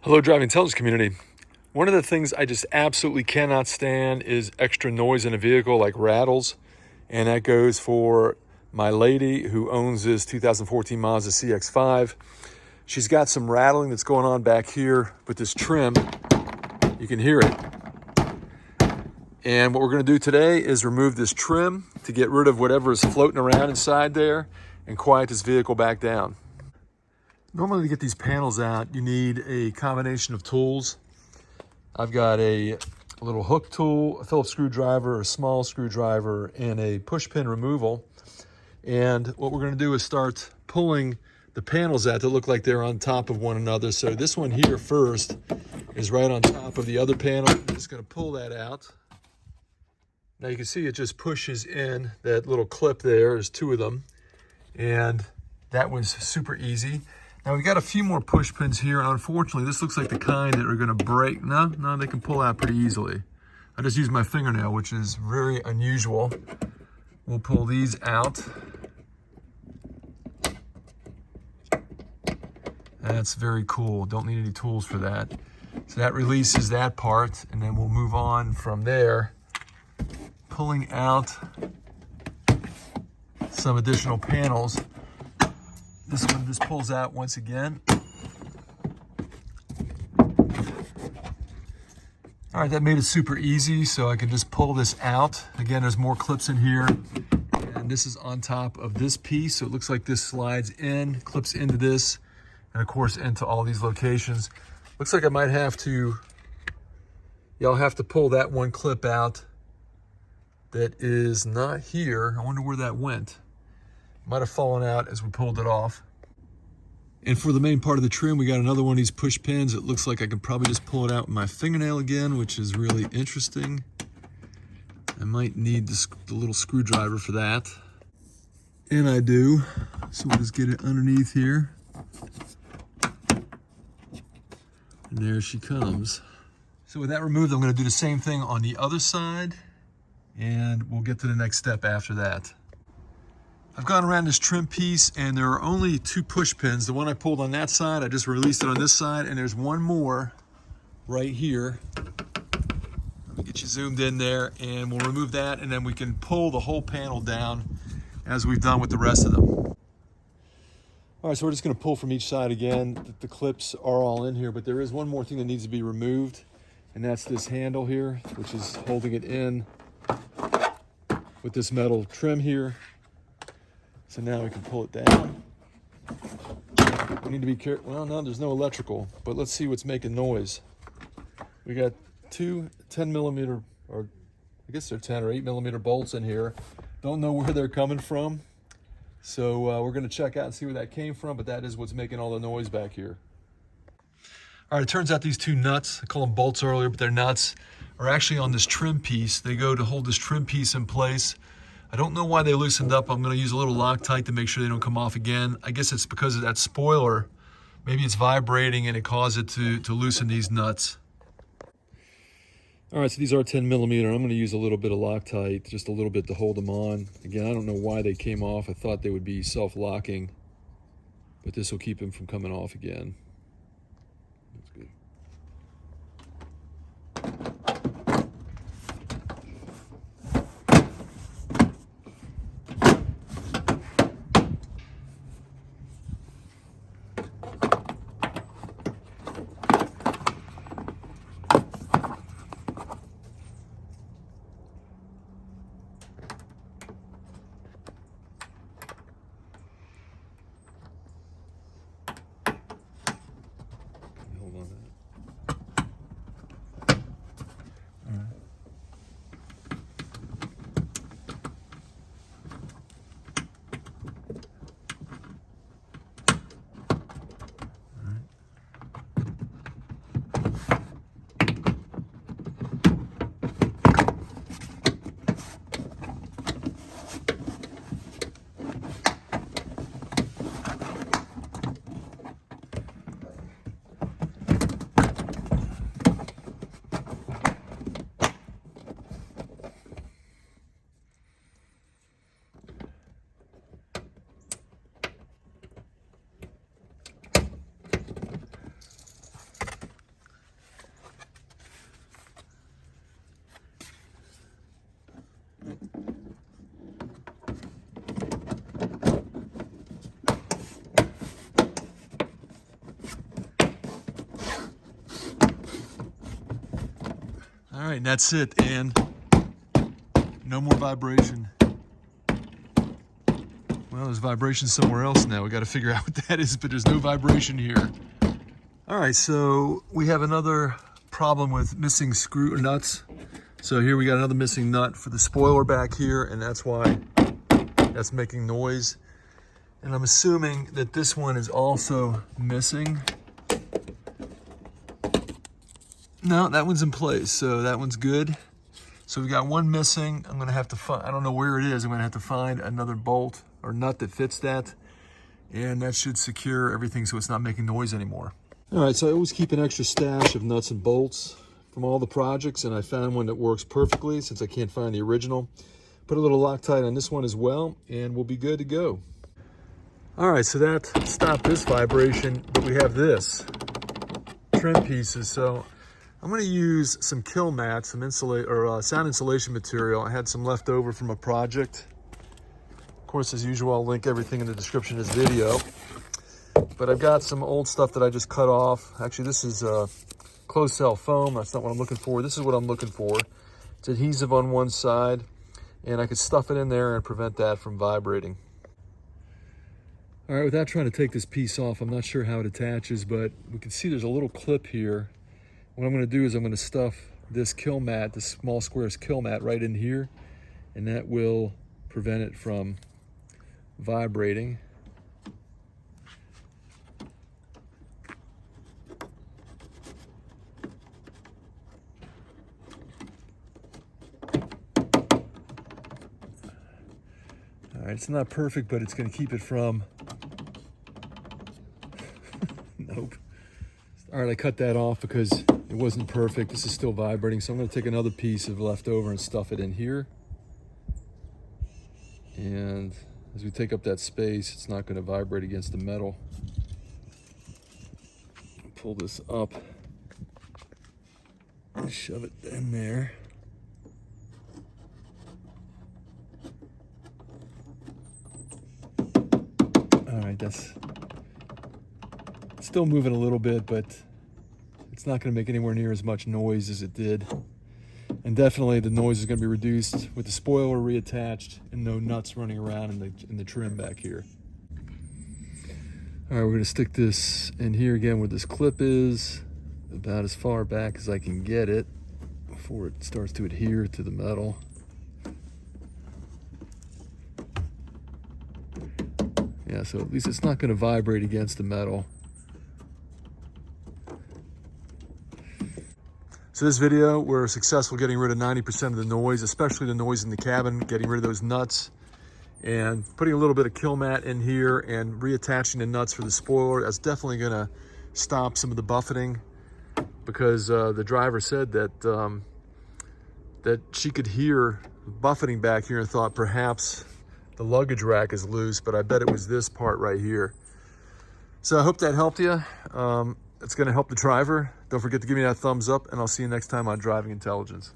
Hello, driving intelligence community. One of the things I just absolutely cannot stand is extra noise in a vehicle like rattles. And that goes for my lady who owns this 2014 Mazda CX-5. She's got some rattling that's going on back here with this trim. You can hear it. And what we're going to do today is remove this trim to get rid of whatever is floating around inside there and quiet this vehicle back down. Normally to get these panels out, you need a combination of tools. I've got a little hook tool, a Phillips screwdriver, a small screwdriver, and a push pin removal. And what we're going to do is start pulling the panels out that look like they're on top of one another. So this one here first is right on top of the other panel. I'm just going to pull that out. Now you can see it just pushes in that little clip there. There's two of them. And that was super easy. Now we've got a few more push pins here, and unfortunately this looks like the kind that are going to break. No, they can pull out pretty easily. I just used my fingernail, which is very unusual. We'll pull these out. That's very cool. Don't need any tools for that. So that releases that part, and then we'll move on from there, pulling out some additional panels. This one just pulls out once again. All right, that made it super easy, so I can just pull this out. Again, there's more clips in here, and this is on top of this piece, so it looks like this slides in, clips into this, and of course into all these locations. Looks like I might have to, I'll have to pull that one clip out that is not here. I wonder where that went. Might have fallen out as we pulled it off. And for the main part of the trim, we got another one of these push pins. It looks like I can probably just pull it out with my fingernail again, which is really interesting. I might need the little screwdriver for that. And I do. So we'll just get it underneath here. And there she comes. So with that removed, I'm going to do the same thing on the other side. And we'll get to the next step after that. I've gone around this trim piece, and there are only two push pins. The one I pulled on that side, I just released it on this side, and there's one more right here. Let me get you zoomed in there, and we'll remove that, and then we can pull the whole panel down as we've done with the rest of them. All right, so we're just gonna pull from each side again. The clips are all in here, but there is one more thing that needs to be removed, and that's this handle here, which is holding it in with this metal trim here. So now we can pull it down. We need to be careful. Well, no, there's no electrical, but let's see what's making noise. We got two 10 millimeter, or I guess they're 10 or 8 millimeter bolts in here. Don't know where they're coming from. So we're gonna check out and see where that came from, but that is what's making all the noise back here. All right, it turns out these two nuts, I called them bolts earlier, but they're nuts, are actually on this trim piece. They go to hold this trim piece in place. I don't know why they loosened up. I'm going to use a little Loctite to make sure they don't come off again. I guess it's because of that spoiler. Maybe it's vibrating and it caused it to loosen these nuts. All right, so these are 10 millimeter. I'm going to use a little bit of Loctite, just a little bit to hold them on. Again, I don't know why they came off. I thought they would be self-locking, but this will keep them from coming off again. That's good. All right, and that's it, and no more vibration. Well, there's vibration somewhere else now. We got to figure out what that is, but there's no vibration here. All right, so we have another problem with missing screw nuts. So here we got another missing nut for the spoiler back here, and that's why that's making noise. And I'm assuming that this one is also missing. No, that one's in place, so that one's good. So we've got one missing. I'm gonna have to find, I don't know where it is. I'm gonna have to find another bolt or nut that fits that. And that should secure everything so it's not making noise anymore. All right, so I always keep an extra stash of nuts and bolts from all the projects, and I found one that works perfectly since I can't find the original. Put a little Loctite on this one as well, and we'll be good to go. All right, so that stopped this vibration, but we have this trim pieces. So I'm going to use some kill mats, some sound insulation material. I had some left over from a project. Of course, as usual, I'll link everything in the description of this video. But I've got some old stuff that I just cut off. Actually, this is closed cell foam. That's not what I'm looking for. This is what I'm looking for. It's adhesive on one side, and I could stuff it in there and prevent that from vibrating. All right, without trying to take this piece off, I'm not sure how it attaches, but we can see there's a little clip here. What I'm going to do is I'm going to stuff this kill mat, this small squares kill mat, right in here, and that will prevent it from vibrating. All right, it's not perfect, but it's going to keep it from... Nope. All right, I cut that off because it wasn't perfect. This is still vibrating, so I'm going to take another piece of leftover and stuff it in here. And as we take up that space, it's not going to vibrate against the metal. Pull this up and shove it in there. All right, that's still moving a little bit, but it's not going to make anywhere near as much noise as it did. And definitely the noise is going to be reduced with the spoiler reattached and no nuts running around in the trim back here. All right, we're going to stick this in here again where this clip is, about as far back as I can get it before it starts to adhere to the metal. Yeah, so at least it's not going to vibrate against the metal. So this video, we're successful getting rid of 90% of the noise, especially the noise in the cabin, getting rid of those nuts, and putting a little bit of kill mat in here and reattaching the nuts for the spoiler. That's definitely going to stop some of the buffeting, because the driver said that that she could hear buffeting back here and thought perhaps the luggage rack is loose, but I bet it was this part right here. So I hope that helped you. It's going to help the driver. Don't forget to give me that thumbs up, and I'll see you next time on Driving Intelligence.